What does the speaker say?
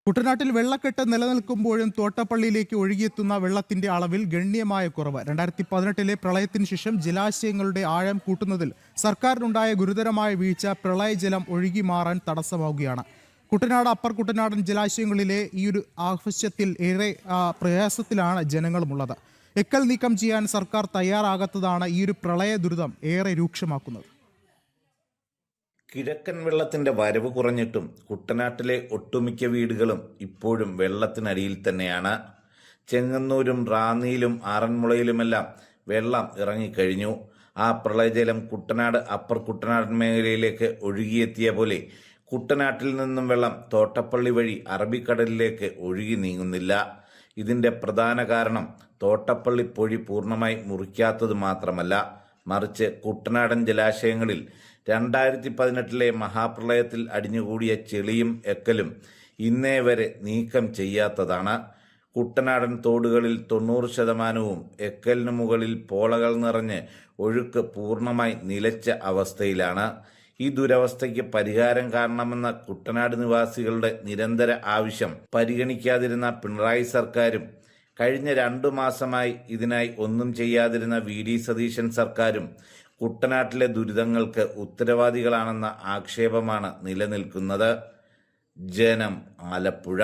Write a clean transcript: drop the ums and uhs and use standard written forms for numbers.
കുട്ടനാട്ടിൽ വെള്ളക്കെട്ട് നിലനിൽക്കുമ്പോഴും തോട്ടപ്പള്ളിയിലേക്ക് ഒഴുകിയെത്തുന്ന വെള്ളത്തിന്റെ അളവിൽ ഗണ്യമായ കുറവ്. 2018 പ്രളയത്തിന് ശേഷം ജലാശയങ്ങളുടെ ആഴം കൂട്ടുന്നതിൽ സർക്കാരിനുണ്ടായ ഗുരുതരമായ വീഴ്ച പ്രളയജലം ഒഴുകി മാറാൻ തടസ്സമാവുകയാണ്. കുട്ടനാട് അപ്പർ കുട്ടനാടൻ ജലാശയങ്ങളിലെ ഈ ഒരു ആവശ്യത്തിൽ ഏറെ പ്രയാസത്തിലാണ് ജനങ്ങളുമുള്ളത്. എക്കൽ നീക്കം ചെയ്യാൻ സർക്കാർ തയ്യാറാകാത്തതാണ് ഈ ഒരു പ്രളയ ദുരിതം ഏറെ രൂക്ഷമാക്കുന്നത്. കിഴക്കൻ വെള്ളത്തിന്റെ വരവ് കുറഞ്ഞിട്ടും കുട്ടനാട്ടിലെ ഒട്ടുമിക്ക വീടുകളും ഇപ്പോഴും വെള്ളത്തിനടിയിൽ തന്നെയാണ്. ചെങ്ങന്നൂരും റാന്നിയിലും ആറന്മുളയിലുമെല്ലാം വെള്ളം ഇറങ്ങിക്കഴിഞ്ഞു. ആ പ്രളയജലം കുട്ടനാട് അപ്പർ കുട്ടനാടൻ മേഖലയിലേക്ക് ഒഴുകിയെത്തിയ പോലെ കുട്ടനാട്ടിൽ നിന്നും വെള്ളം തോട്ടപ്പള്ളി വഴി അറബിക്കടലിലേക്ക് ഒഴുകി നീങ്ങുന്നില്ല. ഇതിന്റെ പ്രധാന കാരണം തോട്ടപ്പള്ളി പൊഴി പൂർണ്ണമായി മുറിക്കാത്തത് മാത്രമല്ല, മറിച്ച് കുട്ടനാടൻ ജലാശയങ്ങളിൽ 2018 മഹാപ്രളയത്തിൽ അടിഞ്ഞുകൂടിയ ചെളിയും എക്കലും ഇന്നേ വരെ നീക്കം ചെയ്യാത്തതാണ്. കുട്ടനാടൻ തോടുകളിൽ 90% എക്കലിനു മുകളിൽ പോളകൾ നിറഞ്ഞ് ഒഴുക്ക് പൂർണ്ണമായി നിലച്ച അവസ്ഥയിലാണ്. ഈ ദുരവസ്ഥയ്ക്ക് പരിഹാരം കാണണമെന്ന കുട്ടനാട് നിവാസികളുടെ നിരന്തര ആവശ്യം പരിഗണിക്കാതിരുന്ന പിണറായി സർക്കാരും കഴിഞ്ഞ 2 മാസമായി ഇതിനായി ഒന്നും ചെയ്യാതിരുന്ന VD സതീശൻ സർക്കാരും കുട്ടനാട്ടിലെ ദുരിതങ്ങൾക്ക് ഉത്തരവാദികളാണെന്ന ആക്ഷേപമാണ് നിലനിൽക്കുന്നത്. ജനം, ആലപ്പുഴ.